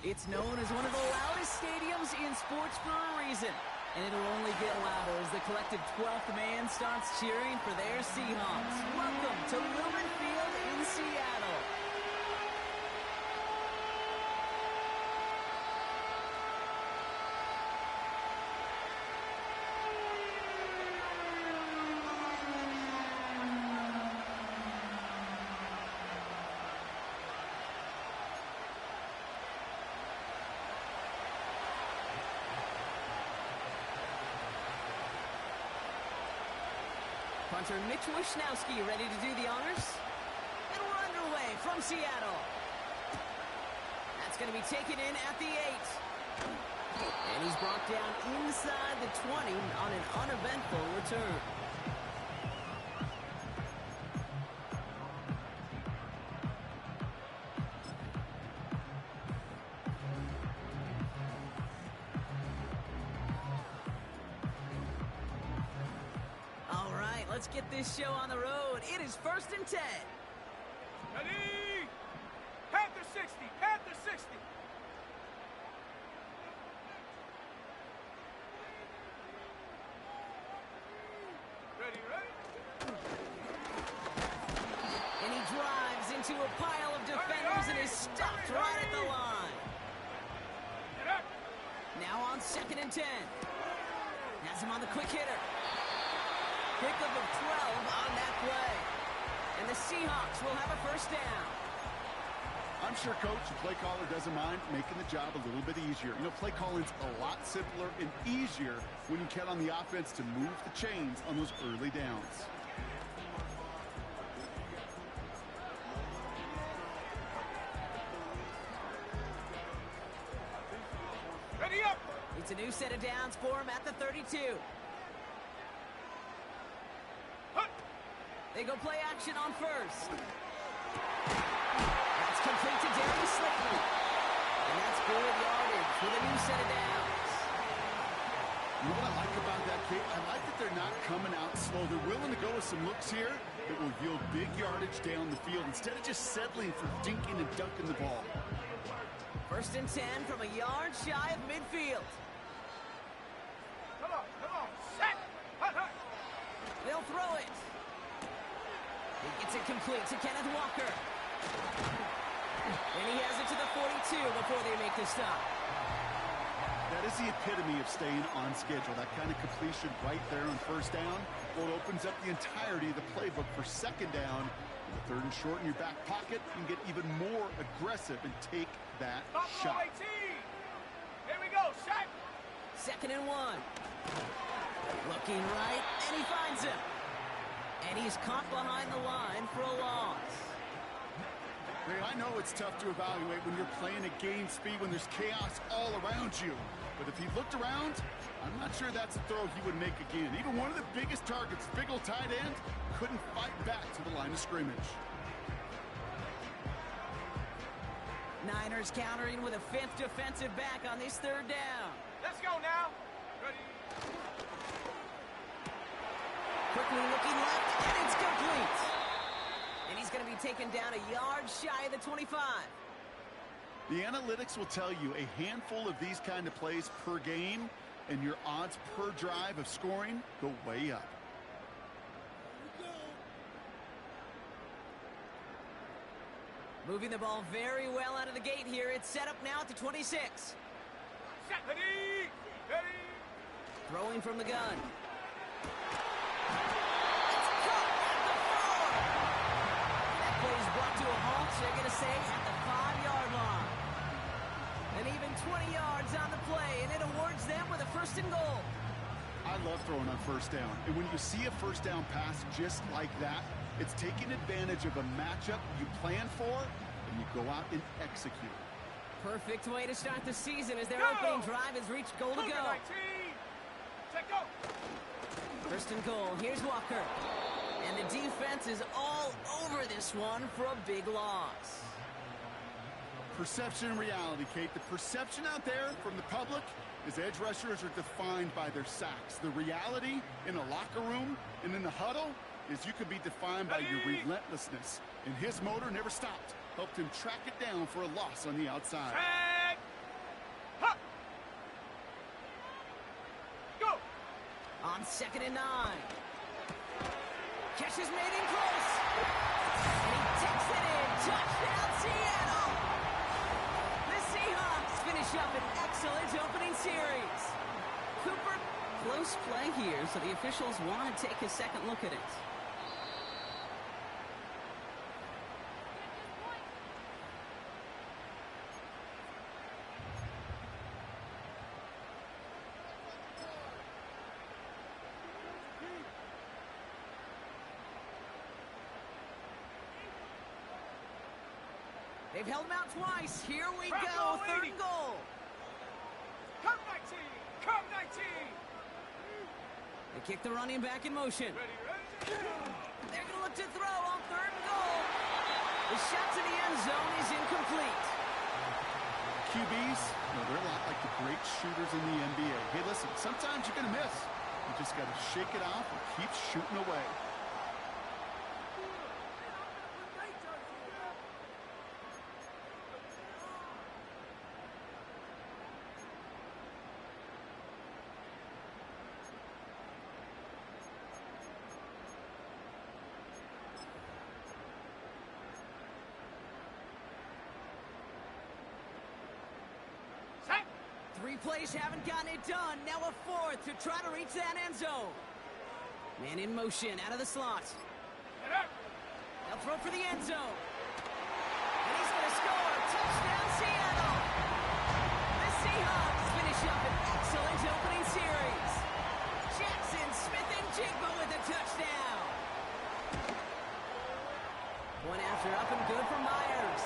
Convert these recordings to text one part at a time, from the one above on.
It's known as one of the loudest stadiums in sports for a reason. And it'll only get louder as the collective 12th man starts cheering for their Seahawks. Welcome to Lumen Field in Seattle. Punter Mitch Wishnowsky ready to do the honors. And we're underway from Seattle. That's going to be taken in at the 8. And he's brought down inside the 20 on an uneventful return. Let's get this show on the road. It is 1st and 10. Ready? Panther 60, Panther 60. Ready? And he drives into a pile of defenders and is stopped right at the line. Now on 2nd and 10. Has him on the quick hitter. Pickup of 12 on that play. And the Seahawks will have a 1st down. I'm sure Coach, the play caller, doesn't mind making the job a little bit easier. You know, play calling's a lot simpler and easier when you count on the offense to move the chains on those early downs. Ready up! It's a new set of downs for him at the 32. They go play action on 1st. That's complete to Darius Slayton. And that's good yardage with a new set of downs. You know what I like about that, Kate? I like that they're not coming out slow. They're willing to go with some looks here that will yield big yardage down the field instead of just settling for dinking and dunking the ball. 1st and 10 from a yard shy of midfield. Come on, set! Hut. They'll throw it. He gets it complete to Kenneth Walker. And he has it to the 42 before they make the stop. That is the epitome of staying on schedule. That kind of completion right there on 1st down. Well, it opens up the entirety of the playbook for 2nd down. With the 3rd and short in your back pocket, you can get even more aggressive and take that shot. Here we go, shot! 2nd and 1. Looking right, and he finds him. And he's caught behind the line for a loss. Hey, I know it's tough to evaluate when you're playing at game speed when there's chaos all around you. But if he looked around, I'm not sure that's a throw he would make again. Even one of the biggest targets, big old tight end, couldn't fight back to the line of scrimmage. Niners countering with a 5th defensive back on this 3rd down. Let's go now. Ready? Quickly looking left, and it's complete. And he's going to be taken down a yard shy of the 25. The analytics will tell you a handful of these kind of plays per game, and your odds per drive of scoring go way up. Moving the ball very well out of the gate here. It's set up now at the 26. Set, ready! Throwing from the gun. Brought to a halt, they're going to say, at the 5-yard line. And even 20 yards on the play, and it awards them with a 1st and goal. I love throwing on 1st down. And when you see a 1st down pass just like that, it's taking advantage of a matchup you plan for, and you go out and execute. Perfect way to start the season as their opening drive has reached goal to go. Check go. 1st and goal. Here's Walker. And the defense is all over this one for a big loss. Perception and reality, Kate. The perception out there from the public is edge rushers are defined by their sacks. The reality in a locker room and in the huddle is you could be defined by your relentlessness. And his motor never stopped. Helped him track it down for a loss on the outside. On 2nd and 9. Catch is made in close. And he takes it in. Touchdown, Seattle. The Seahawks finish up an excellent opening series. Cooper, close play here, so the officials want to take a second look at it. They've held him out twice. Here we go. Third and goal. Come 19! Come 19! They kick the running back in motion. Ready? They're going to look to throw on 3rd and goal. The shot to the end zone is incomplete. QBs, they're a lot like the great shooters in the NBA. Hey, listen, sometimes you're going to miss. You just got to shake it off and keep shooting away. Set! 3 plays haven't gotten it done. Now a 4th to try to reach that end zone. Man in motion out of the slot. Get up! They'll throw for the end zone. And he's going to score. Touchdown, Seattle. The Seahawks finish up an excellent opening series. Jackson Smith and Jigba with a touchdown. One after up and good for Myers.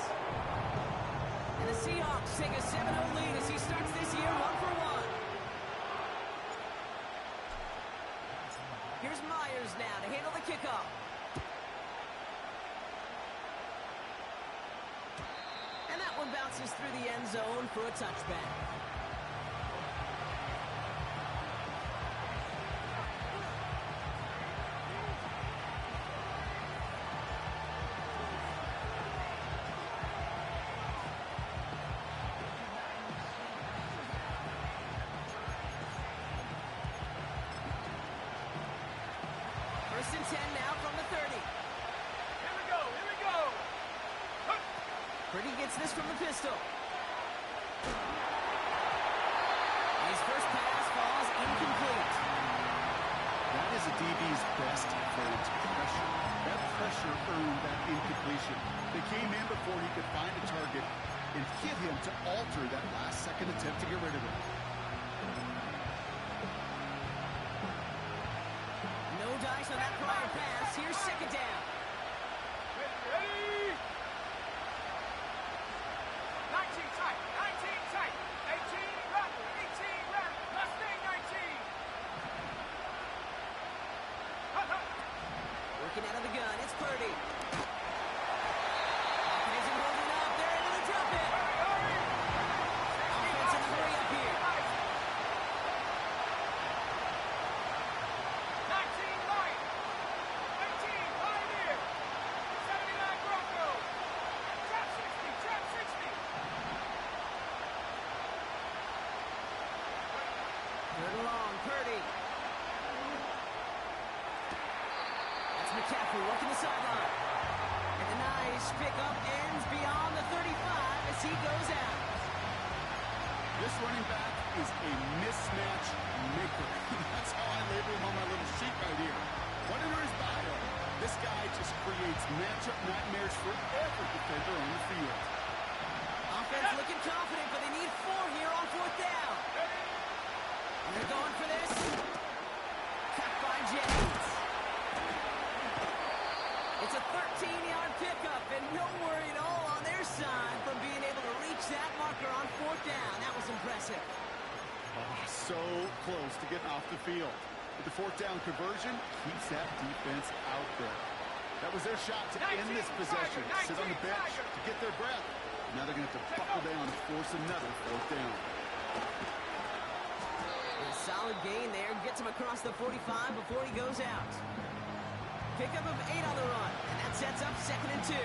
And the Seahawks take a 7-0 lead as he starts this year 1-for-1. Here's Myers now to handle the kickoff. And that one bounces through the end zone for a touchback. First and 10 now from the 30. Here we go! Here we go! Hup! Purdy gets this from the pistol. His first pass falls incomplete. That is a DB's best friend, pressure. That pressure earned that incompletion. They came in before he could find a target and hit him to alter that last-second attempt to get rid of him. No dice on that prior pass. Here's 2nd down. Ready? 19 tight! 19 tight! 18 run! 18 run! Mustang 19! Hup, hup. Working out of the gun. It's Purdy. Offense isn't holding up. They're into the drop it. Hurry! Offense in a hurry up here. 19 line! 18 Pioneer! 79 Broncos! Trap 60! Trap 60! 3rd and long. Purdy. That's McCaffrey working the sideline. And the nice pickup ends beyond the 35 as he goes out. This running back is a mismatch maker. That's how I label him on my little sheet right here. What under his bio? This guy just creates matchup nightmares for every defender on the field. Offense looking confident, but they need 4 here on 4th down. And they're going for this. Cut by Jennings. It's a 13-yard pickup, and no worry at all on their side from being able to reach that marker on 4th down. That was impressive. Oh, so close to getting off the field. But the 4th down conversion keeps that defense out there. That was their shot to end this possession. Sit on the bench to get their breath. Now they're going to have to buckle down and force another 4th down. A solid gain there. Gets him across the 45 before he goes out. Pickup of 8 on the run, and that sets up 2nd and 2.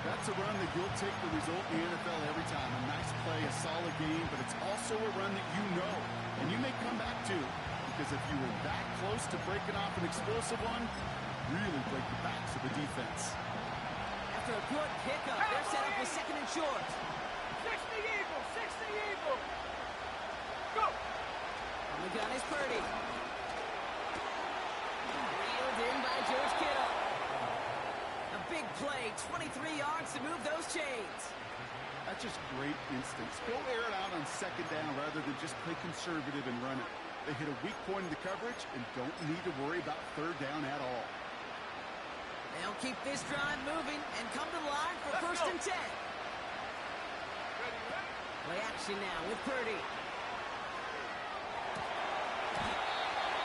That's a run that you'll take the result in the NFL every time. A nice play, a solid game, but it's also a run that you know, and you may come back to. because if you were that close to breaking off an explosive one, really break the backs of the defense. After a good pickup, they're set up with second and short. 60 Eagles, 60 Eagles. Go. On the gun is Purdy. Reeled in by George Kittle. A big play, 23 yards to move those chains. That's just great instincts. Go air it out on second down rather than just play conservative and run it. They hit a weak point in the coverage and don't need to worry about third down at all. They'll keep this drive moving and come to the line for first and 10. Play action now with Purdy.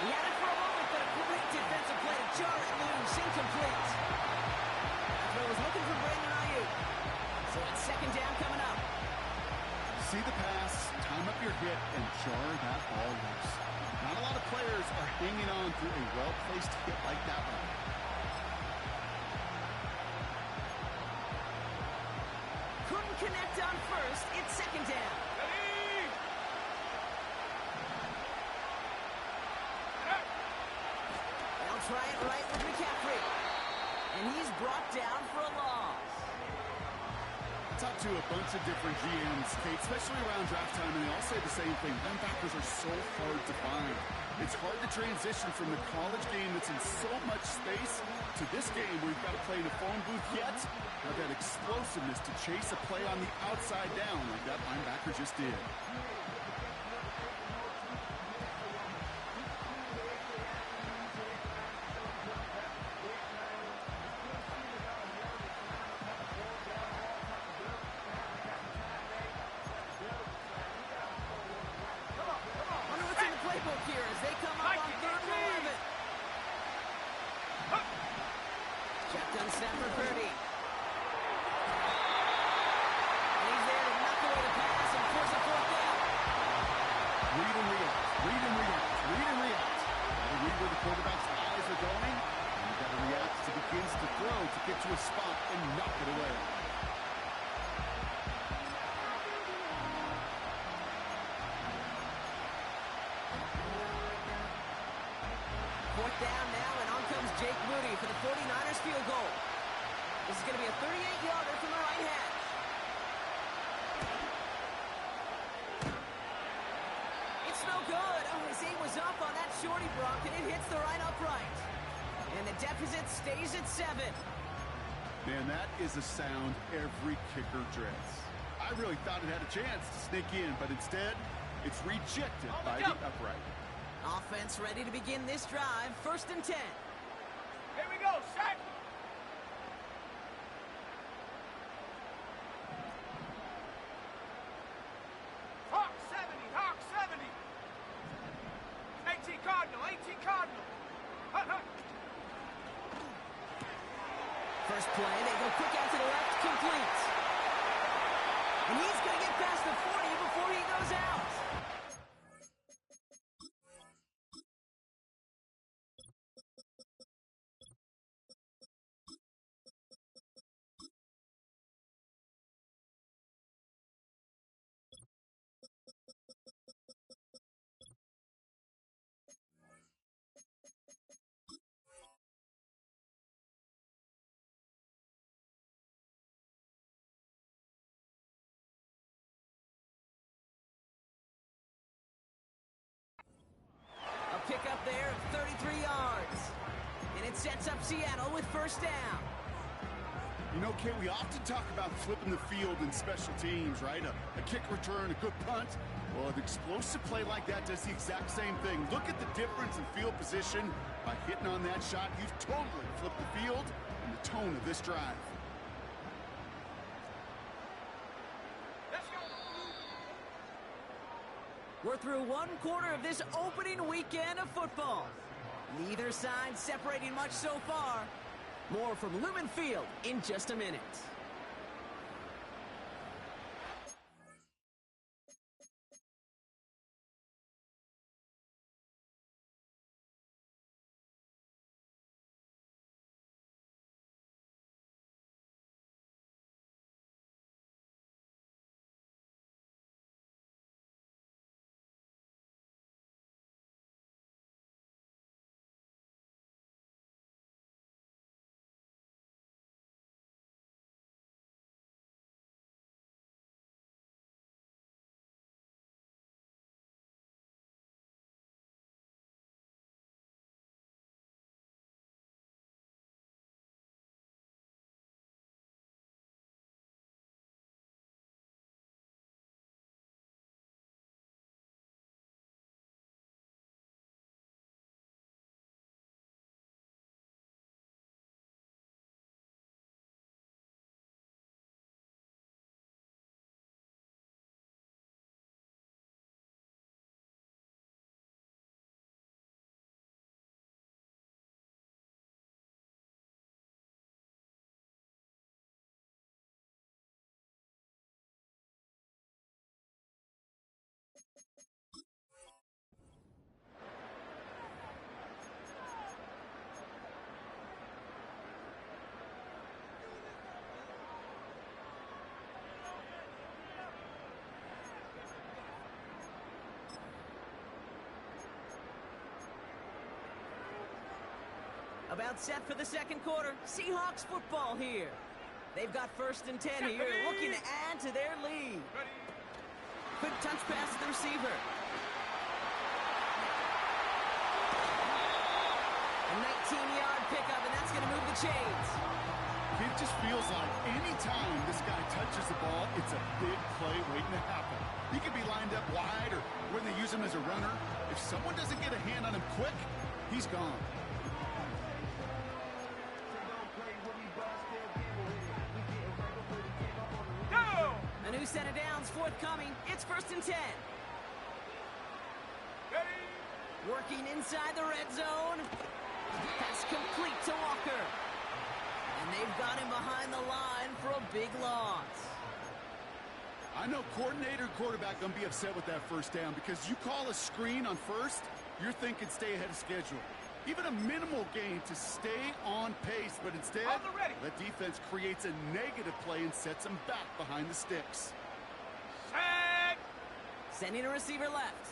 He had it for a moment, but a great defensive play to jar it loose, incomplete. That throw was looking for Brandon Ayuk. So it's second down coming up. See the pass, time up your hit, and jar that ball loose. Not a lot of players are hanging on to a well-placed hit like that one. Couldn't connect on first. It's second down. They'll try it right with McCaffrey. And he's brought down for a loss. Talk to a bunch of different GMs, Kate, especially around draft time, and they all say the same thing. Linebackers are so hard to find. It's hard to transition from the college game that's in so much space to this game where you've got to play in a phone booth yet have that explosiveness to chase a play on the outside down like that linebacker just did. Shotgun snap for Purdy. He's there to knock away the pass and force a fourth down. Read and react. Read and react. Read and react. Got to read where the quarterback's eyes are going, and you got to react as he begins to throw to get to a spot and knock it away. Fourth down now, and on comes Jake Moody for the 49ers field goal. This is going to be a 38-yarder from the right hash. It's no good. Oh, his aim was up on that shorty, Brock, and it hits the right upright. And the deficit stays at 7. Man, that is a sound every kicker dreads. I really thought it had a chance to sneak in, but instead, it's rejected by the upright. Offense ready to begin this drive. First and 10. Here we go, set. Hawk 70, Hawk 70. 18 Cardinal, 18 Cardinal. First play, they go quick out to the left, complete. And he's going to get past the 40 before he goes out. Pickup there of 33 yards. And it sets up Seattle with first down. You know, Kay, we often talk about flipping the field in special teams, right? A kick return, a good punt. Well, an explosive play like that does the exact same thing. Look at the difference in field position. By hitting on that shot, you've totally flipped the field and the tone of this drive. We're through one quarter of this opening weekend of football. Neither side separating much so far. More from Lumen Field in just a minute. About set for the second quarter. Seahawks football here. They've got 1st and 10 here, looking to add to their lead. Ready. Quick touch pass to the receiver. A 19-yard pickup, and that's going to move the chains. It just feels like any time this guy touches the ball, it's a big play waiting to happen. He could be lined up wide or when they use him as a runner. If someone doesn't get a hand on him quick, he's gone. Go! A new set of downs forthcoming. It's 1st and 10. Ready. Working inside the red zone. Pass complete to Walker. And they've got him behind the line for a big loss. I know coordinator and quarterback going to be upset with that first down because you call a screen on first, you're thinking stay ahead of schedule. Even a minimal gain to stay on pace, but instead, On the ready. that defense creates a negative play and sets them back behind the sticks. Set. Sending a receiver left.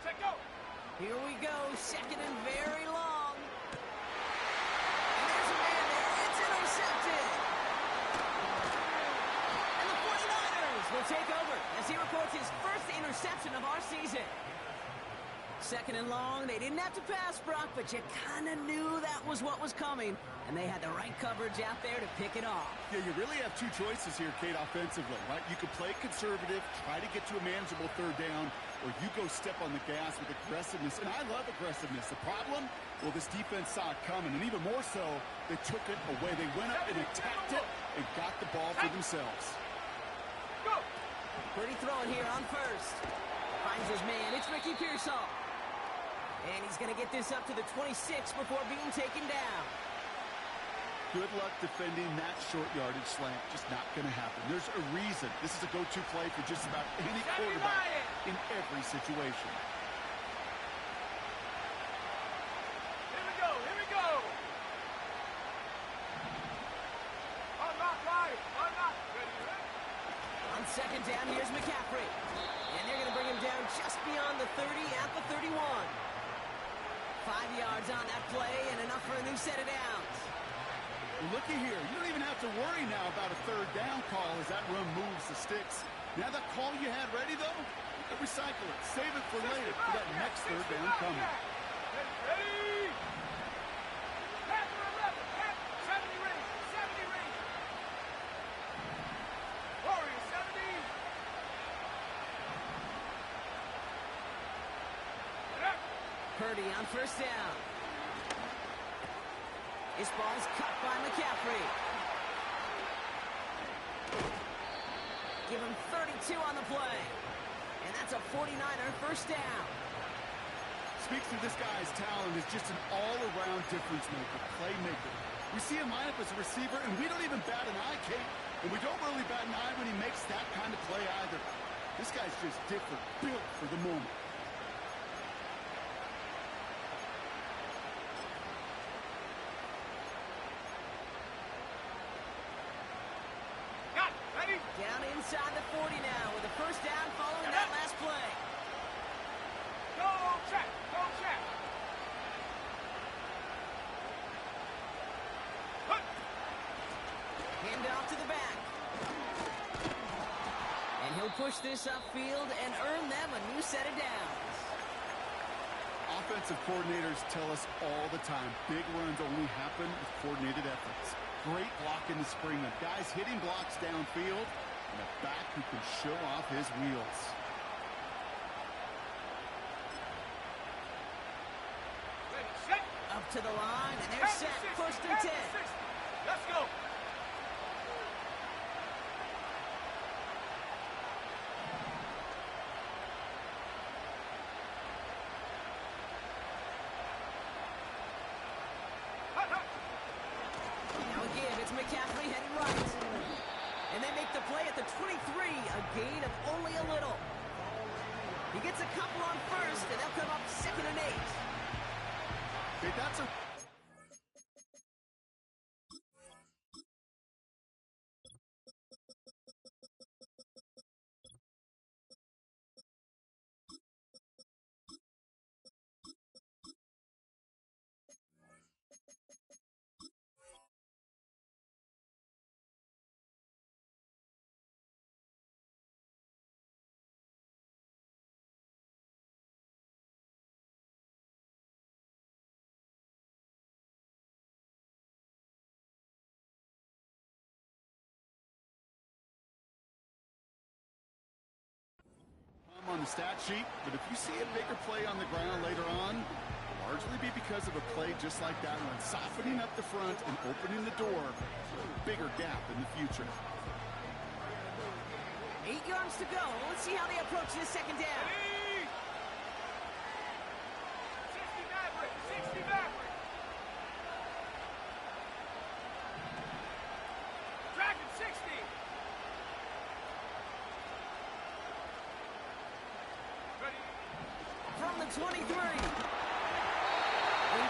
Set, go. Here we go, 2nd and very long. And there's a man there. It's intercepted. And the 49ers will take over as he records his first interception of our season. 2nd and long. They didn't have to pass, Brock, but you kind of knew that was what was coming. And they had the right coverage out there to pick it off. Yeah, you really have two choices here, Kate, offensively, right? You could play conservative, try to get to a manageable 3rd down, or you go step on the gas with aggressiveness. And I love aggressiveness. The problem, well, this defense saw it coming, and even more so, they took it away. They went up and attacked it and got the ball for themselves. Go. Pretty throwing here on 1st. Finds his man. It's Ricky Pearsall. And he's going to get this up to the 26 before being taken down. Good luck defending that short yardage slant. Just not going to happen. There's a reason. This is a go-to play for just about any quarterback in every situation. Here we go. Here we go. Unlock right. Unlock. Ready. Ready. On 2nd down, here's McCaffrey. And they're going to bring him down just beyond the 30 at the 31. 5 yards on that play and enough for a new set of downs. Looky here. You don't even have to worry now about a 3rd down call as that run moves the sticks. Now that call you had ready, though, recycle it. Save it for later for that next 3rd down coming. Ready. Panther 11. Panther 70 range. 70 range. Warrior 70. Purdy on 1st down. This ball's cut by McCaffrey. Give him 32 on the play. And that's a 49er 1st down. Speaks to this guy's talent as just an all-around difference maker, playmaker. We see him line up as a receiver, and we don't even bat an eye, Kate. And we don't really bat an eye when he makes that kind of play either. This guy's just different, built for the moment. Got it. Ready. Down inside the 40 now with a 1st down following that last play. Go check. Go check. Put. Hand off to the back. And he'll push this upfield and earn them a new set of downs. Offensive coordinators tell us all the time, big runs only happen with coordinated efforts. Great block in the spring. Guys hitting blocks downfield, and a back who can show off his wheels. Ready. Set. Up to the line, and they're set. 1st and 10. Let's go. Now again, it's McCaffrey heading right. And they make the play at the 23, a gain of only a little. He gets a couple on 1st, and they'll come up 2nd and 8. Okay, that's a on the stat sheet, but if you see a bigger play on the ground later on, largely be because of a play just like that one, softening up the front and opening the door for a bigger gap in the future. 8 yards to go. Let's see how they approach this second down. 60 Maverick, 60 Maverick. Dragon 60. Ready. From the 23. He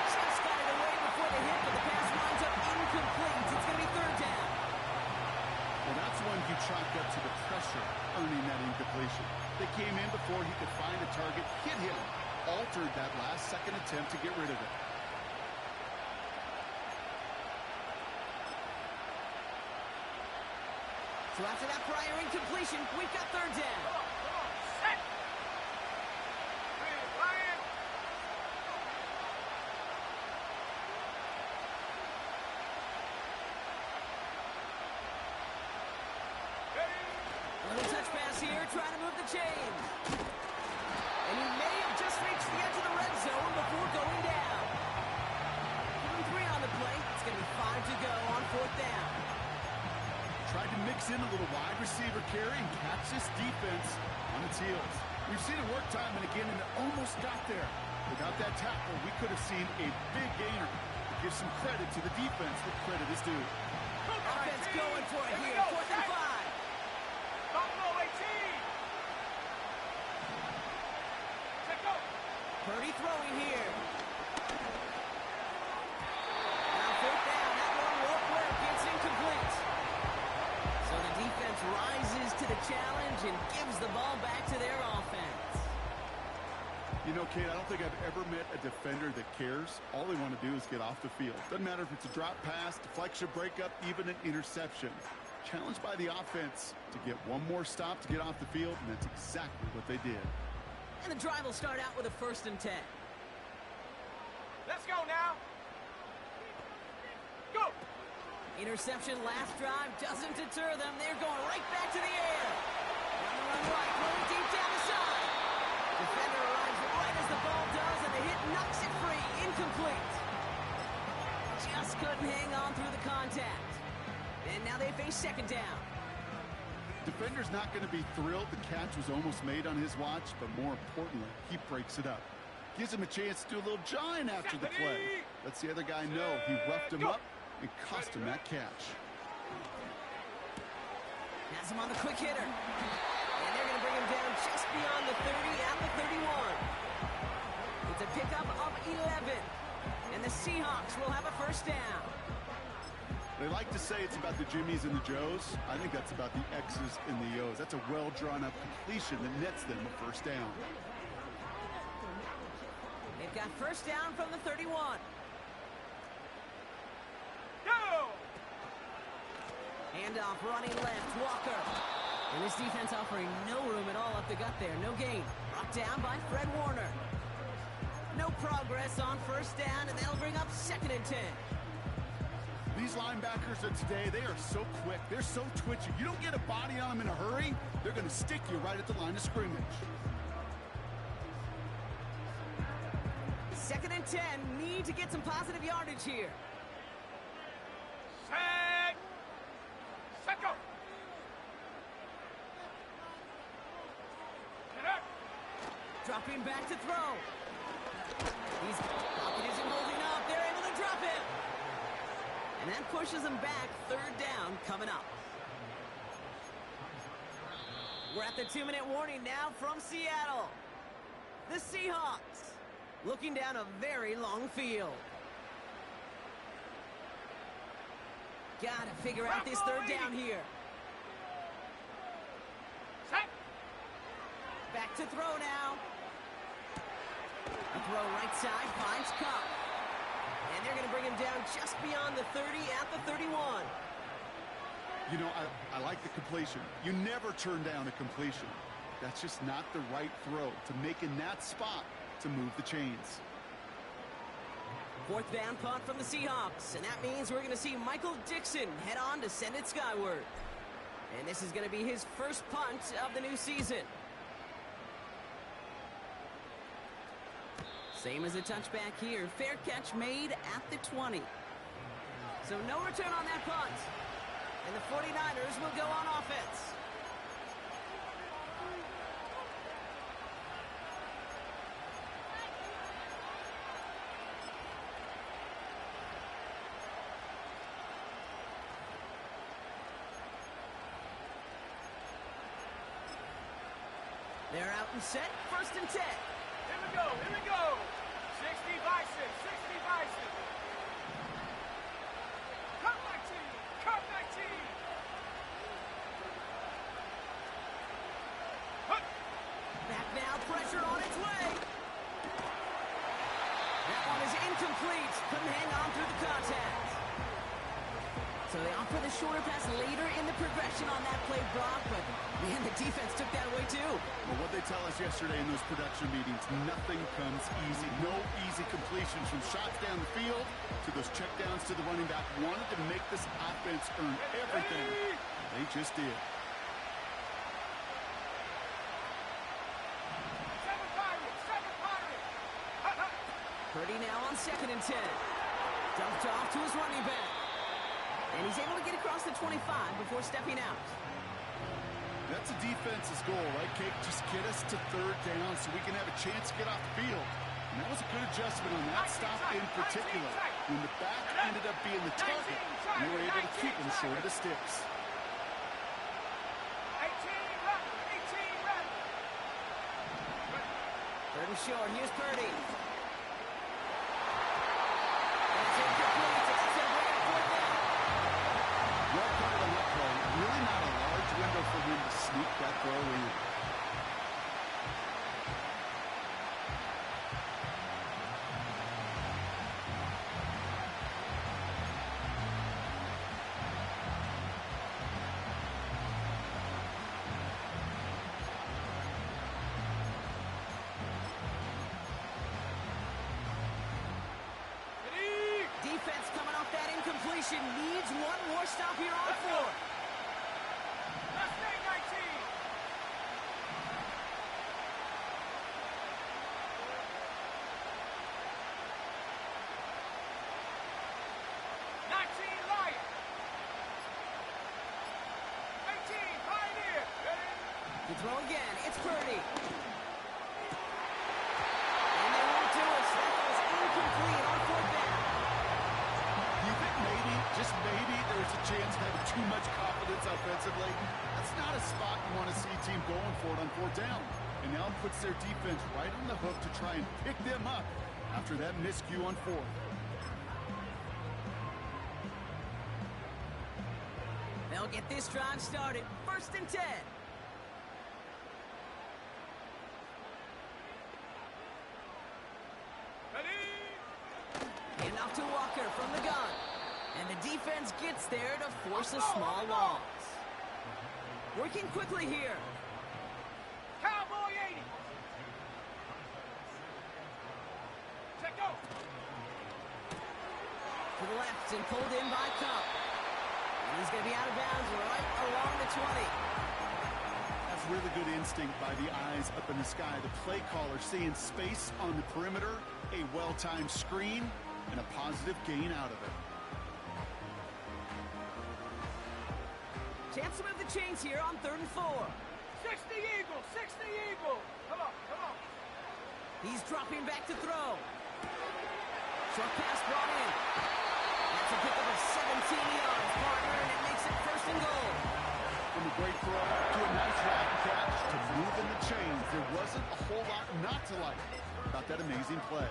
just got it away before the hit, but the pass winds up incomplete. It's going to be third down. Well, that's one he chalked up to the pressure, earning that incompletion. They came in before he could find a target, hit him, altered that last-second attempt to get rid of it. So after that prior incompletion, we've got third down. Come on, set. Ready, Ryan. Ready. Little touch pass here, trying to move the chains. And he may have just reached the edge of the red zone before going down. 3 on the play. It's going to be 5 to go on fourth down. Tried to mix in a little wide receiver carry and catch this defense on its heels. We've seen it work time and again, and it almost got there. Without that tackle, we could have seen a big gainer. But give some credit to the defense where credit is due. Offense going for it here. 4th and 5. Buffalo 18. Set go. Purdy throwing here. Now fourth down. That one won't work. It's incomplete. So the defense rises to the challenge and gives the ball back to their offense. You know, Kate, I don't think I've ever met a defender that cares. All they want to do is get off the field. Doesn't matter if it's a drop pass, deflection, breakup, even an interception. Challenged by the offense to get one more stop to get off the field, and that's exactly what they did. And the drive will start out with a 1st and 10. Let's go now. Go. Interception last drive doesn't deter them. They're going right back to the air. On the run right, rolling deep down the side. Defender arrives right as the ball does, and the hit knocks it free. Incomplete. Just couldn't hang on through the contact. And now they face second down. Defender's not going to be thrilled the catch was almost made on his watch, but more importantly, he breaks it up. Gives him a chance to do a little jawing after the play. Lets the other guy know he roughed him up and cost him that catch. Has him on the quick hitter. And they're going to bring him down just beyond the 30 at the 31. It's a pickup of 11. And the Seahawks will have a first down. They like to say it's about the Jimmies and the Joes. I think that's about the X's and the O's. That's a well-drawn-up completion that nets them a first down. They've got first down from the 31. Go. Handoff running left, Walker. And this defense offering no room at all up the gut there. No gain. Brought down by Fred Warner. No progress on first down, and that'll bring up 2nd and 10. These linebackers of today, they are so quick. They're so twitchy. You don't get a body on them in a hurry, they're going to stick you right at the line of scrimmage. 2nd and 10. Need to get some positive yardage here. Set. Set go. Get up. Dropping back to throw. He's pocket isn't holding up. They're able to drop him. And that pushes him back. 3rd down coming up. We're at the 2-minute warning now from Seattle. The Seahawks looking down a very long field. Gotta figure out this 3rd down here. Set. Back to throw now. A throw right side finds Cup. And they're going to bring him down just beyond the 30 at the 31. You know, I like the completion. You never turn down a completion. That's just not the right throw to make in that spot to move the chains. 4th down punt from the Seahawks. And that means we're going to see Michael Dixon head on to send it skyward. And this is going to be his first punt of the new season. Same as a touchback here. Fair catch made at the 20. So no return on that punt. And the 49ers will go on offense. They're out and set. 1st and 10. Here we go, here we go. 60 Bison, 60 Bison. Come my team, come my team. Hup. Back now, pressure on its way. That one is incomplete. Couldn't hang on through the contact. So they offer the shorter pass later in the progression on that play, Brock, but man, the defense took that away too. Well, what they tell us yesterday in those production meetings, nothing comes easy. No easy completions from shots down the field to those checkdowns to the running back. Wanted to make this offense earn everything. They just did. Seven Pirates. Purdy now on 2nd and 10. Dumped off to his running back. And he's able to get across the 25 before stepping out. That's a defense's goal, right, Kate? Just get us to 3rd down so we can have a chance to get off the field. And that was a good adjustment on that stop in particular. When the back ended up being the target, we were able to keep him short of the sticks. 18 Rattler, 18 Rattler. 3rd and short. Here's Purdy. That's incomplete. It's a rare 4th down. Well covered on that play. Really not a large window for him to sneak that throw in. Defense coming off that incompletion needs one more stop here on 4th. Let's stay 19. Lion. 18 Pioneer. Ready? To throw again, it's Purdy. And they won't do it. That was incomplete on 4th down. You think maybe, just maybe, there's a chance of having too much confidence offensively? That's not a spot you want to see a team going for it on 4th down. And now it puts their defense right on the hook to try and pick them up after that miscue on 4th. They'll get this drive started. 1st and 10. Ready? And off to Walker from the gun. And the defense gets there to force a small loss. Working quickly here. Cowboy 80. Check go. To the left and pulled in by Cup. And he's going to be out of bounds right along the 20. That's really good instinct by the eyes up in the sky. The play caller seeing space on the perimeter, a well-timed screen, and a positive gain out of it. Chance to move the chains here on 3rd and 4. 60 Eagle, 60 Eagle. Come on, come on. He's dropping back to throw. Short pass brought in. That's a pickup of 17 yards, partner, and it makes it 1st and goal. From a great throw to a nice rapid catch to moving the chains. There wasn't a whole lot not to like about that amazing play.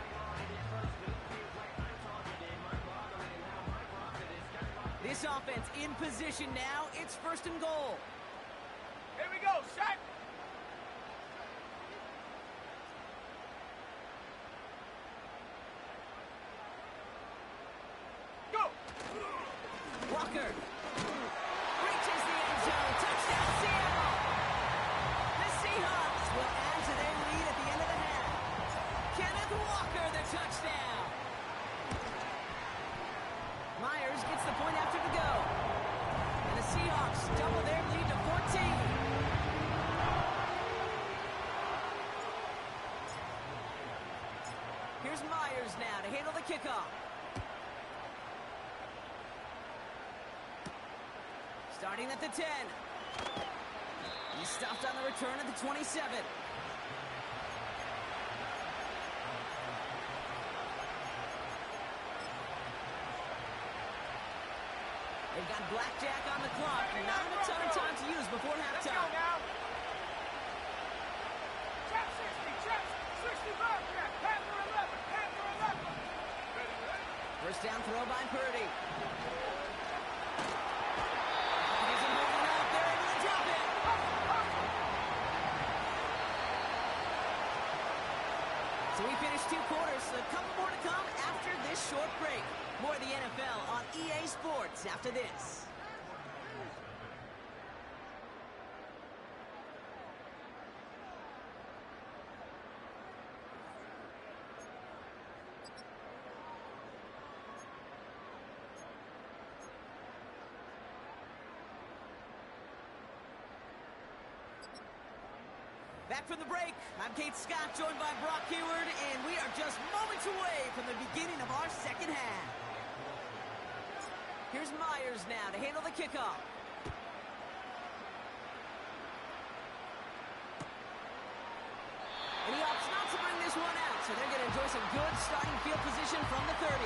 This offense in position now. It's 1st and goal. Here we go, set. Go. Walker reaches the end zone. Touchdown, Seattle. The Seahawks will add to their lead at the end of the half. Kenneth Walker, the touchdown. Myers gets the point after the go. And the Seahawks double their lead to Here's Myers now to handle the kickoff. Starting at the 10. He's stopped on the return at the 27. They've got blackjack on the clock. Not a ton of time to use before Let's go halftime. now. Trap 60, trap 60 Bobcat. Panther 11, Panther 11. Ready, ready? First down throw by Purdy. He's moving up. They're able to drop it. So we finished 2 quarters. A couple more to come after this short break. More of the NFL on EA Sports after this. Back from the break, I'm Kate Scott, joined by Brock Hayward, and we are just moments away from the beginning of our second half. Here's Myers now to handle the kickoff. And he opts not to bring this one out, so they're going to enjoy some good starting field position from the 30.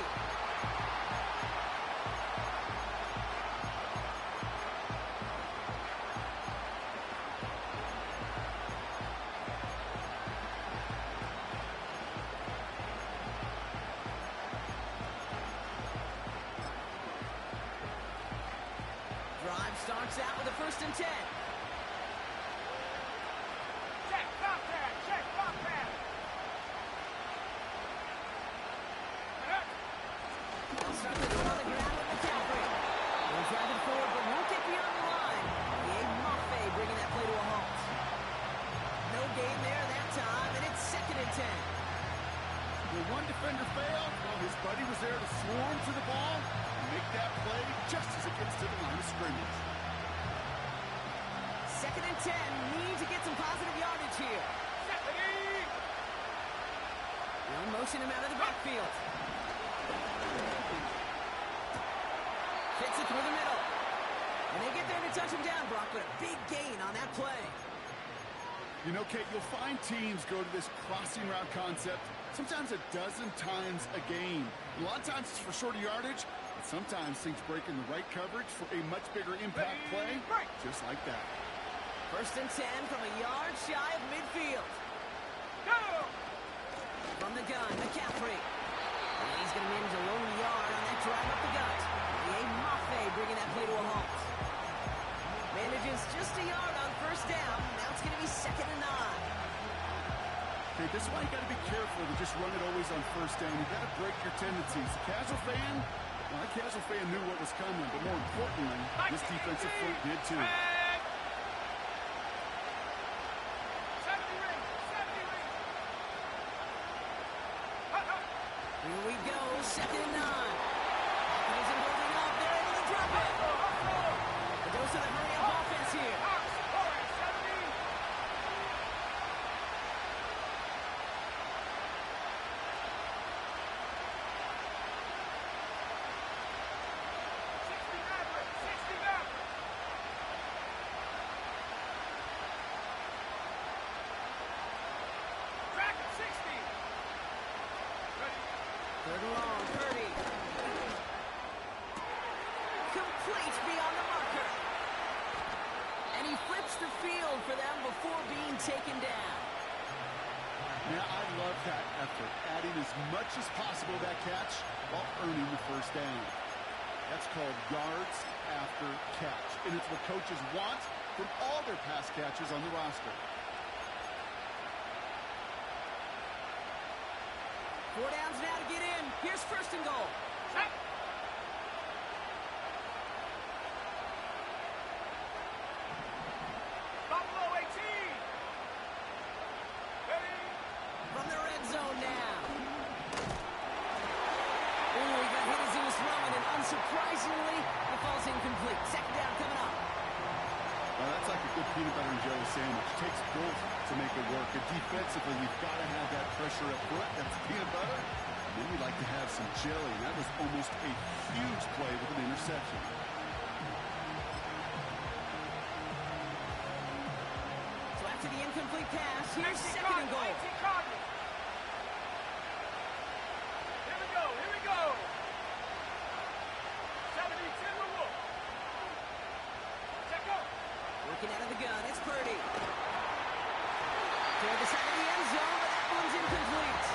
Drive starts out with a 1st and 10. Check, Bobcat, check, Bobcat. They'll start the door on the ground with McCaffrey. They'll drive it forward, but won't get beyond the line. Gabe Maffei bringing that play to a halt. No gain there that time, and it's 2nd and 10. When one defender failed, well, his buddy was there to swarm to the ball and make that play just as it gets to the line of scrimmage. 2nd and 10. Need to get some positive yardage here. They'll motion him out of the backfield. Fits it through the middle. And they get there to touch him down, Brock, but a big gain on that play. You know, Kate, you'll find teams go to this crossing route concept sometimes a dozen times a game. A lot of times it's for shorter yardage, but sometimes things break in the right coverage for a much bigger impact play, just like that. 1st and 10 from a yard shy of midfield. Go! From the gun, McCaffrey. And he's going to manage a lone yard on that drive up the gut. Gabe Maffei bringing that play to a halt. Manages just a yard on 1st down. Now it's going to be 2nd and 9. Okay, this is why you got to be careful to just run it always on 1st down. You got to break your tendencies. The casual fan, well, that casual fan knew what was coming, but more importantly, this defensive front did too. 70 ring, 70 ring. Here we go, 2nd and 9. He's holding up. They're able to drop it. The dose of the hurry-up offense here. Third and long, Purdy. Complete beyond the marker. And he flips the field for them before being taken down. Now, I love that effort, adding as much as possible to that catch while earning the 1st down. That's called yards after catch, and it's what coaches want from all their pass catchers on the roster. 4 downs now to get in. Here's 1st and goal. Check. Buffalo 18. Ready? From the red zone now. Ooh, he got hit as he was throwing, and unsurprisingly, it falls incomplete. 2nd down coming up. Well, that's like a good peanut butter and jelly sandwich. It takes both to make it work. And defensively, you've got to have that pressure up front. That's peanut butter. Then we like to have some jelly. That was almost a huge play with an interception. So after the incomplete pass, here's second and goal. Here we go, here we go. 72 to Wolf. Check out. Working out of the gun, it's Purdy. Toward the side of the end zone, but that one's incomplete.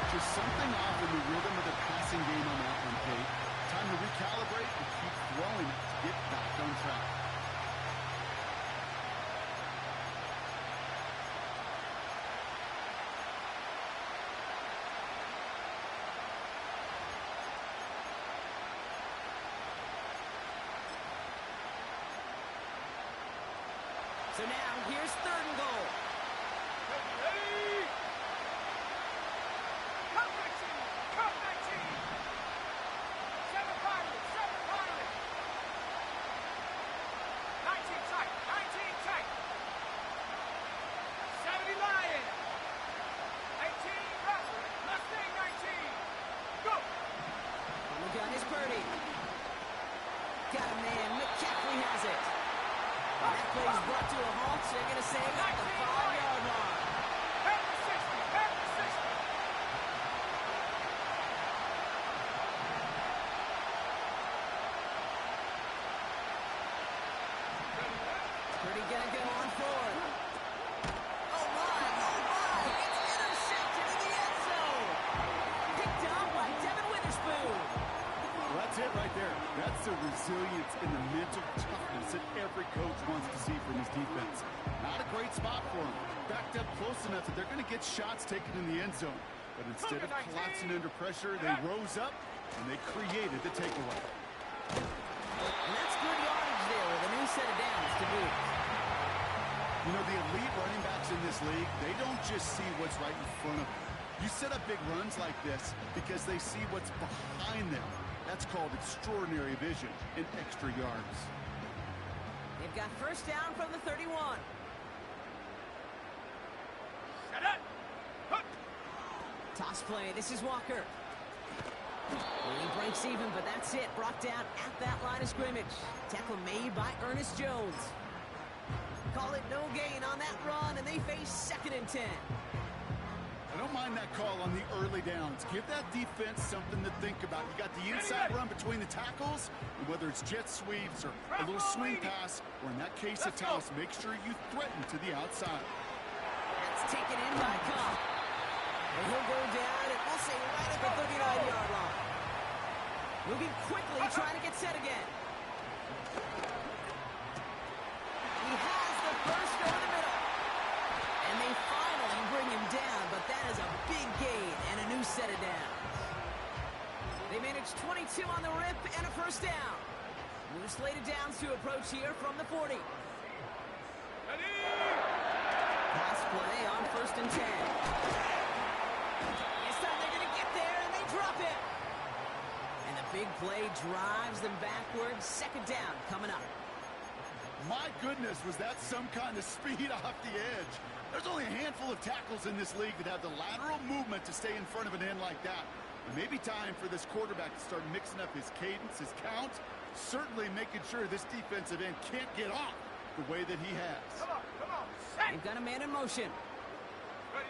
Just something off in the rhythm of the passing game on that one, Kate. Time to recalibrate and keep throwing it to get back on track. So now, here's third and goal. Ready? Come 19, come 19. 7 Pirates, 7 Pirates. 19 tight, 19 tight. 70 Lions. 18 Raptor, Mustang 19. Go. On the gun is Purdy. Got a man, McCaffrey has it. And that play's brought to a halt, so they're going to say at the 5-yard line. Head to 60, head to 60. Purdy going to go on forward. Oh my, it's intercepted in the end zone. Picked up by Devin Witherspoon. Well, that's it right there. That's the resilience and the mental toughness that every coach wants to see from his defense. Not a great spot for him. Backed up close enough that they're going to get shots taken in the end zone. But instead of collapsing under pressure, they rose up and they created the takeaway. And that's good yardage there with a new set of downs to boot. You know, the elite running backs in this league, they don't just see what's right in front of them. You set up big runs like this because they see what's behind them. That's called extraordinary vision and extra yards. They've got first down from the 31. Set up. Hook. Toss play, this is Walker. He breaks even, but that's it. Brought down at that line of scrimmage. Tackle made by Ernest Jones. Call it no gain on that run, and they face 2nd and 10. I don't mind that call on the early downs. Give that defense something to think about. You got the inside run between the tackles, and whether it's jet sweeps or a little swing pass, or in that case a toss, make sure you threaten to the outside. That's taken in by Cobb. And he'll go down, and we'll say right at the 39-yard line. Moving quickly, trying to get set again. He has the first over the middle. And they finally bring him down, but that is a big gain and a new set of downs. They managed 22 on the rip and a first down. New slated downs to approach here from the 40. Ready? Pass play on 1st and 10. This time they're going to get there, and they drop it. And the big play drives them backwards. 2nd down coming up. My goodness, was that some kind of speed off the edge. There's only a handful of tackles in this league that have the lateral movement to stay in front of an end like that. It may be time for this quarterback to start mixing up his cadence, his count, certainly making sure this defensive end can't get off the way that he has. Come on, set. They've got a man in motion. Ready?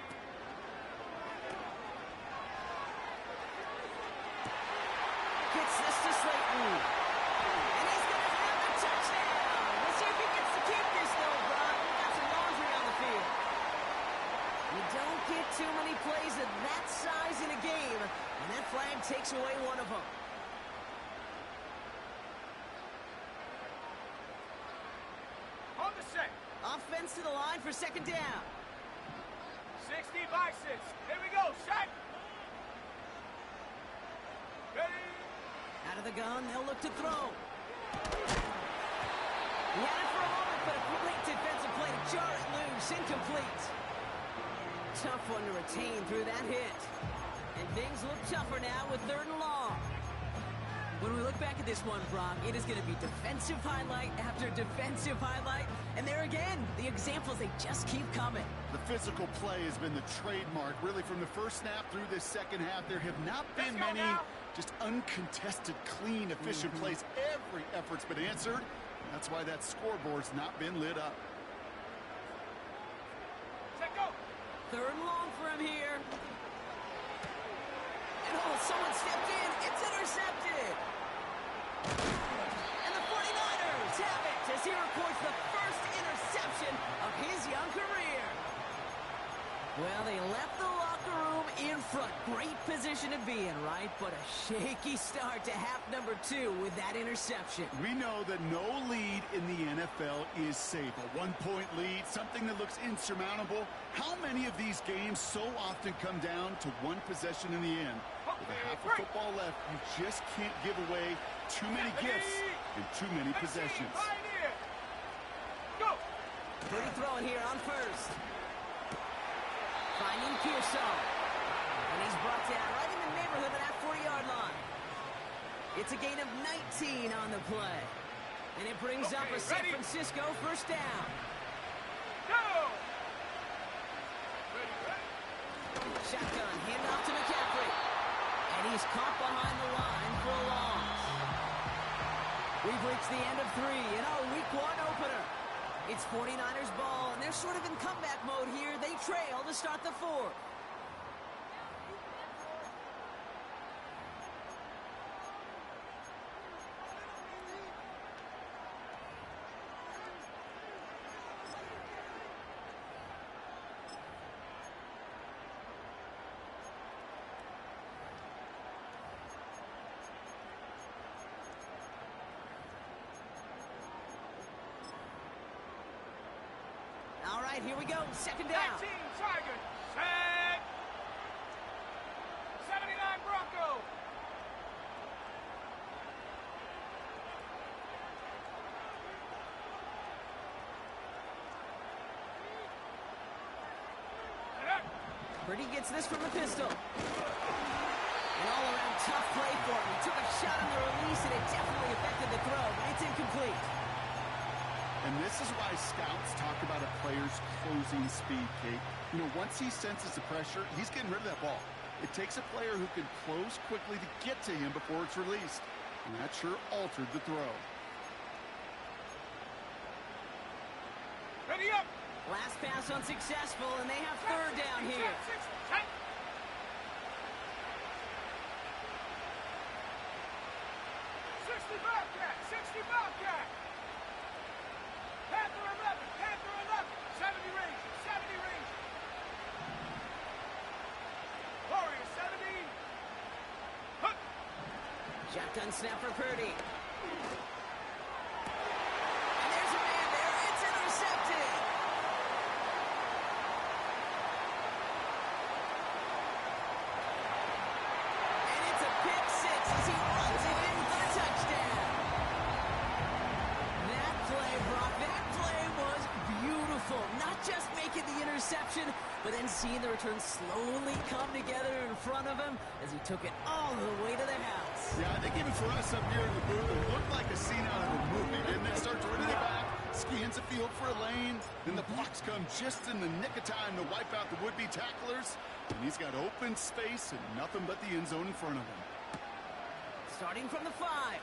Gets this to Slayton. And he's going to have a touchdown. We'll see if he gets to keep this, though, Brock. We've got some laundry on the field. You don't get too many plays of that size in a game, and that flag takes away one of them. On the set. Offense to the line for 2nd down. 60 by 6. Here we go. Set. Ready? Out of the gun, they'll look to throw. He had it for a moment, but a great defensive play to jar it loose. Incomplete. Tough one to retain through that hit. And things look tougher now with 3rd and long. When we look back at this one, Brock, it is going to be defensive highlight after defensive highlight. And there again, the examples, they just keep coming. The physical play has been the trademark. Really, from the first snap through this second half, there have not been many just uncontested, clean, efficient plays. Every effort's been answered. That's why that scoreboard's not been lit up. Set, go. Third and long for him here. And someone stepped in. It's intercepted. And the 49ers have it as he records the first interception of his young career. Well, they left the locker room in front. Great position to be in, right? But a shaky start to half number 2 with that interception. We know that no lead in the NFL is safe. A one-point lead, something that looks insurmountable. How many of these games so often come down to one possession in the end? With a half of football left, you just can't give away too many gifts and too many possessions. Go. Pretty throwing here on first. Finding Pearsall. And he's brought down right in the neighborhood of that 40-yard line. It's a gain of 19 on the play. And it brings up a San Francisco first down. Go. Shotgun, handoff to McCaffrey. And he's caught behind the line for a loss. We've reached the end of 3 in our Week 1 opener. It's 49ers ball, and they're sort of in comeback mode here. They trail to start the 4th. All right, here we go. Second down. 19 Tigers. Set. 79 Broncos. Purdy gets this from the pistol. An all-around tough play for him. He took a shot on the release, and it definitely affected the throw, but it's incomplete. And this is why scouts talk about a player's closing speed, Kate. You know, once he senses the pressure, he's getting rid of that ball. It takes a player who can close quickly to get to him before it's released. And that sure altered the throw. Ready up. Last pass unsuccessful, and they have third down here. 60 Bobcat. 60 Bobcat. Panther 11. Panther 11. 70 range. 70 range. Warrior 70. Hook. Shotgun snap for Purdy. And there's a man there. It's intercepted. And it's a pick 6 as he runs it in for the touchdown. That play, Brock, that play was beautiful. Not just making the interception, but then seeing the return slowly come together in front of him as he took it all the way to the house. Yeah, I think even for us up here in the booth, it looked like a scene out of a movie. Didn't it? Starts running it back, scans the field for a lane, then the blocks come just in the nick of time to wipe out the would-be tacklers, and he's got open space and nothing but the end zone in front of him. Starting from the 5.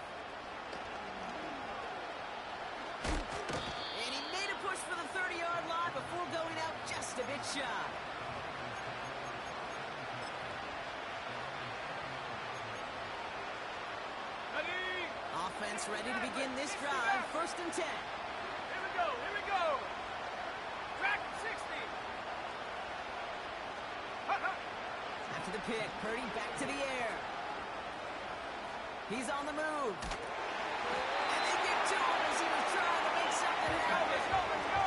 And he made a push for the 30-yard line before going out just a bit shy. Ready. Offense ready to begin this drive. First and 10. Here we go. Here we go. Track 60. After the pick, Purdy back to the air. He's on the move. And they get to him as he was trying to make something happen. Let's go. Let's go.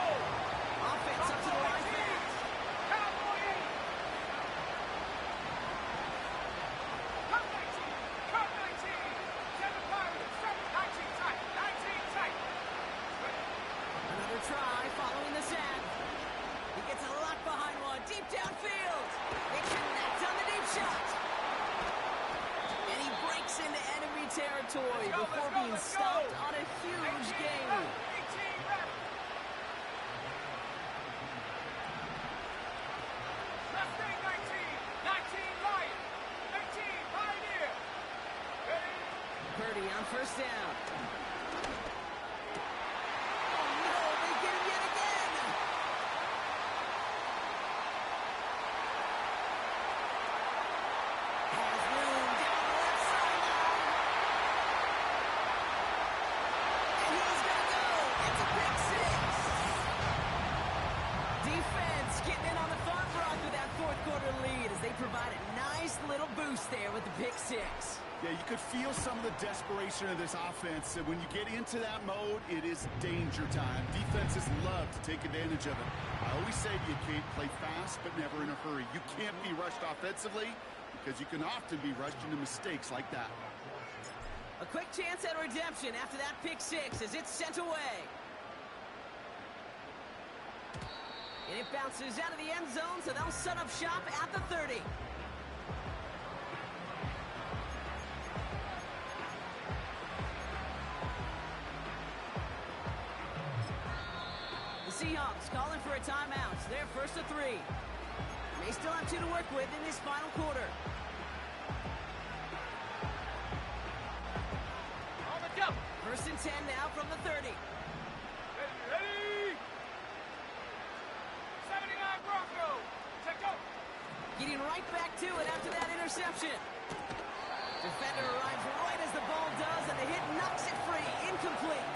Offense up to the line fast. Cowboy 8. Cut 19. Cut 19. 7 Pirates. 19 tight. 19 tight. Another try following the sack. He gets a lot behind one. Deep downfield. They connect on the deep shot. And he breaks into enemy territory territory before being stopped on a huge gain. 18 left. Mustang 19. 19 Lion. 18 Pioneer. Ready? Purdy on first down. Oh no, they get him yet again. Has room down the left sideline. And he's gonna go. It's a pick six. Defense getting in on the front rock with that fourth quarter lead as they provide a nice little boost there with the pick six. Yeah, you could feel some of the desperation of this offense. And when you get into that mode, it is danger time. Defenses love to take advantage of it. I always say to you, Kate, play fast but never in a hurry. You can't be rushed offensively because you can often be rushed into mistakes like that. A quick chance at redemption after that pick six as it's sent away. And it bounces out of the end zone, so they'll set up shop at the 30. The Seahawks calling for a timeout. It's their first of 3. And they still have 2 to work with in this final quarter. On the double. First and 10 now from the 30. Ready? 79 Broncos. Check go. Getting right back to it after that interception. Defender arrives right as the ball does, and the hit knocks it free. Incomplete.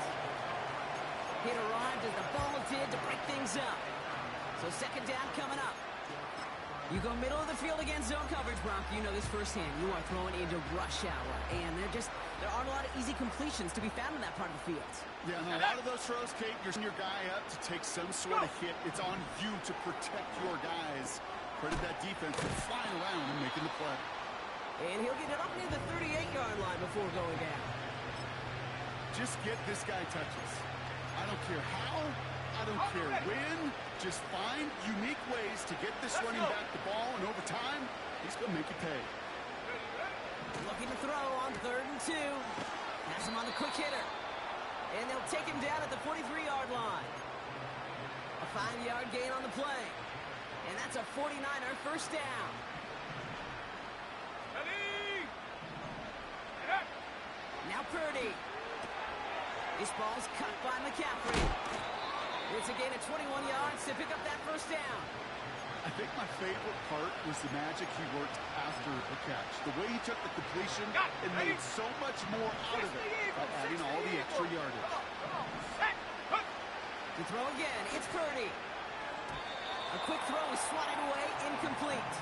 Hit arrived as the ball did to break things up. So second down coming up. You go middle of the field against zone coverage, Brock. You know this firsthand. You are throwing into rush hour, and there aren't a lot of easy completions to be found in that part of the field. Yeah, and a lot of those throws, Kate, you're setting your guy up to take some sort of hit. It's on you to protect your guys. Credit that defense for flying around and making the play. And he'll get it up near the 38-yard line before going down. Just get this guy touches. I don't care how, I don't care when. Just find unique ways to get this running back the ball, and over time, he's going to make it pay. Looking to throw on 3rd and 2. Has him on the quick hitter. And they'll take him down at the 43-yard line. A 5-yard gain on the play. And that's a 49er first down. Ready? Now Purdy. This ball's cut by McCaffrey. It's a gain of 21 yards to pick up that first down. I think my favorite part was the magic he worked after the catch. The way he took the completion and made so much more out of it by adding all the extra yardage. Come on. Set. Hook. To throw again, it's Purdy. A quick throw is swatted away, incomplete.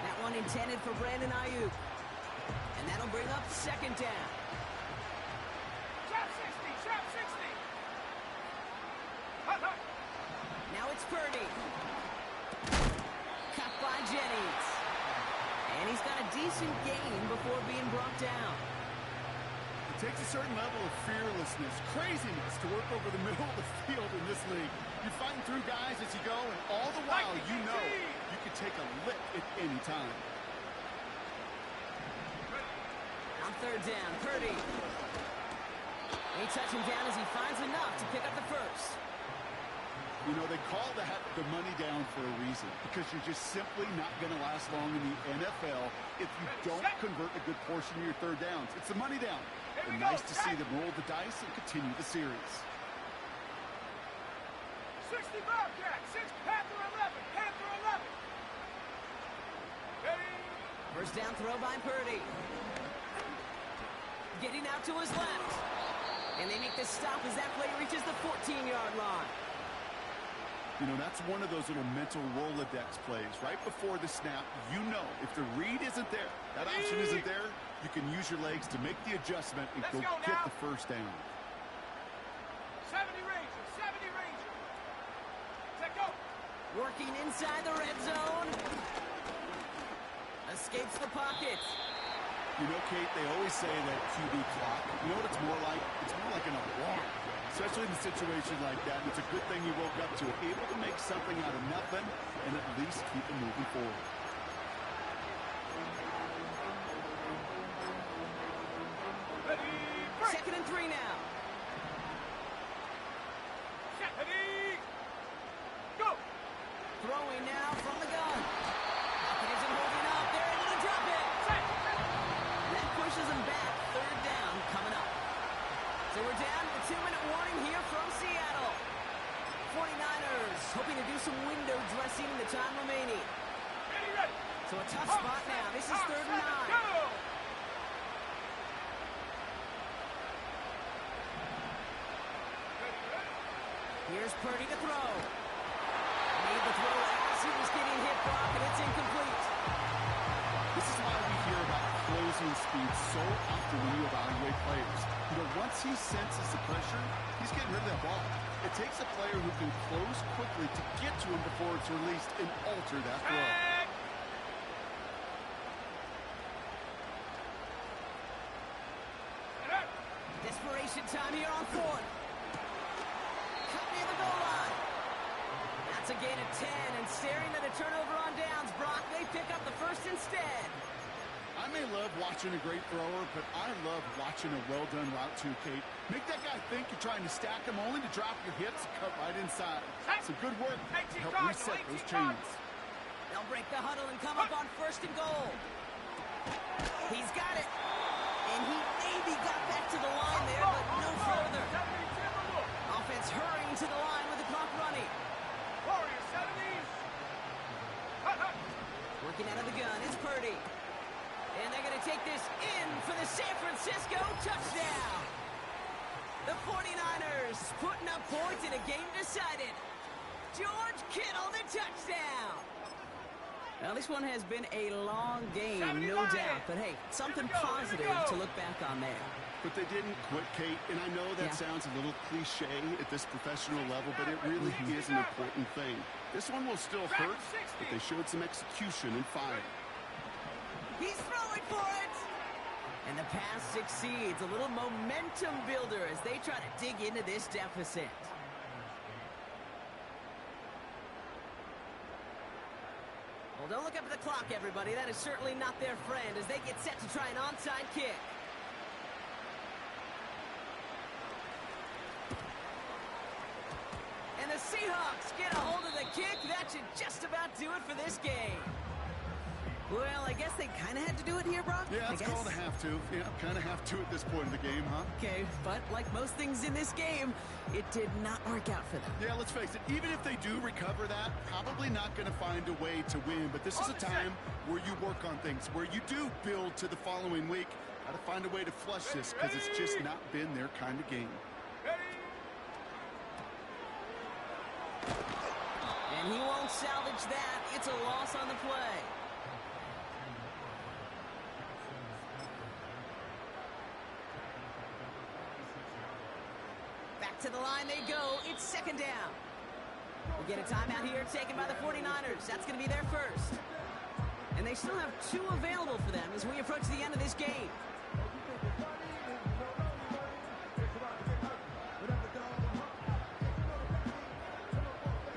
That one intended for Brandon Ayuk. And that'll bring up second down. Trap 60. Trap 60. Hut, hut. Now it's Purdy. Cut by Jennings. And he's got a decent gain before being brought down. It takes a certain level of fearlessness, craziness to work over the middle of the field in this league. You're fighting through guys as you go, and all the while you know you can take a lick at any time. On 3rd down, Purdy. They touch him down as he finds enough to pick up the first. You know, they call that the money down for a reason, because you're just simply not going to last long in the NFL if you don't convert a good portion of your 3rd downs. It's the money down. And nice to see them roll the dice and continue the series. 60 Bobcats. 6 Panther 11. Panther 11. Ready? First down throw by Purdy. Getting out to his left. And they make the stop as that play reaches the 14-yard line. You know, that's one of those little mental Rolodex plays. Right before the snap, you know if the read isn't there, that option isn't there, you can use your legs to make the adjustment and go get the first down. 70 Rangers. 70 Rangers. Set go. Working inside the red zone. Escapes the pocket. You know, Kate, they always say that QB clock. You know what it's more like? It's more like an alarm. Especially in a situation like that. And it's a good thing you woke up to it. Able to make something out of nothing and at least keep it moving forward. throwing now from the gun. Pocket isn't holding up. They're able to drop it. That pushes them back. Third down coming up. So we're down to the 2-minute warning here from Seattle. 49ers hoping to do some window dressing in the time remaining. So a tough spot now. This is 3rd and 9. Here's Purdy to throw. Made the throw as he was getting hit, Brock, and it's incomplete. This is why we hear about closing speed so often when you evaluate players. You know, once he senses the pressure, he's getting rid of that ball. It takes a player who can close quickly to get to him before it's released and alter that throw. Desperation time here on 4th. Cut near the goal line. That's a gain of 10, and staring at a turnover on downs, Brock, they pick up the first instead. I may love watching a great thrower, but I love watching a well-done route too, Kate. Make that guy think you're trying to stack him only to drop your hips and cut right inside. Some good work to help reset those chains. They'll break the huddle and come up on 1st and goal. He's got it. And he maybe got back to the line there, but no further. Offense hurrying to the line with the clock running. Working out of the gun is Purdy. And they're going to take this in for the San Francisco touchdown. The 49ers putting up points in a game decided. George Kittle, the touchdown. Now, this one has been a long game, no doubt. But, hey, something positive to look back on there. But they didn't quit, Kate, and I know that sounds a little cliche at this professional level, but it really is an important thing. This one will still hurt, but they showed some execution and fire. He's throwing for it! And the pass succeeds. A little momentum builder as they try to dig into this deficit. Well, don't look up at the clock, everybody. That is certainly not their friend as they get set to try an onside kick. And the Seahawks get a hold of the kick. That should just about do it for this game. Well, I guess they kind of had to do it here, Brock. Yeah, it's called a have to. Yeah, kind of have to at this point in the game, huh? Okay, but like most things in this game, it did not work out for them. Yeah, let's face it. Even if they do recover that, probably not going to find a way to win. But this is a time where you work on things, where you do build to the following week. Got to find a way to flush this because it's just not been their kind of game. And he won't salvage that. It's a loss on the play. Back to the line they go. It's 2nd down. We'll get a timeout here taken by the 49ers. That's going to be their first. And they still have 2 available for them as we approach the end of this game.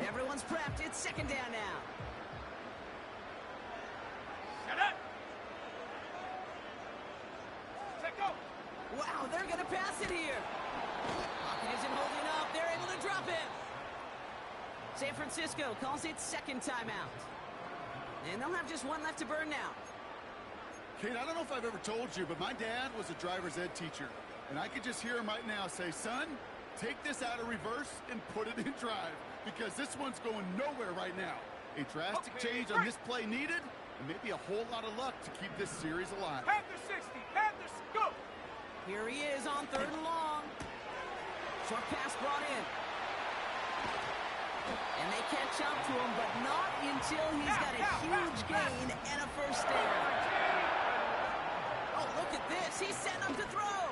Everyone's prepped. It's 2nd down now. Wow, they're going to pass it here. Pocket isn't holding up. They're able to drop it. San Francisco calls it 2nd timeout. And they'll have just 1 left to burn now. Kate, I don't know if I've ever told you, but my dad was a driver's ed teacher. And I could just hear him right now say, son, take this out of reverse and put it in drive. Because this one's going nowhere right now. A drastic change on this play needed, and maybe a whole lot of luck to keep this series alive. Panther 60, Panthers, go! Here he is on 3rd and long. Short pass brought in. And they catch up to him, but not until he's got a huge gain and a first down. Oh, look at this. He's set up to throw.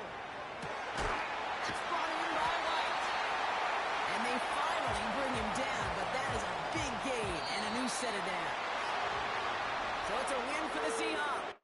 That's brought in by White. And they finally bring him down, but that is a big gain and a new set of downs. So it's a win for the Seahawks.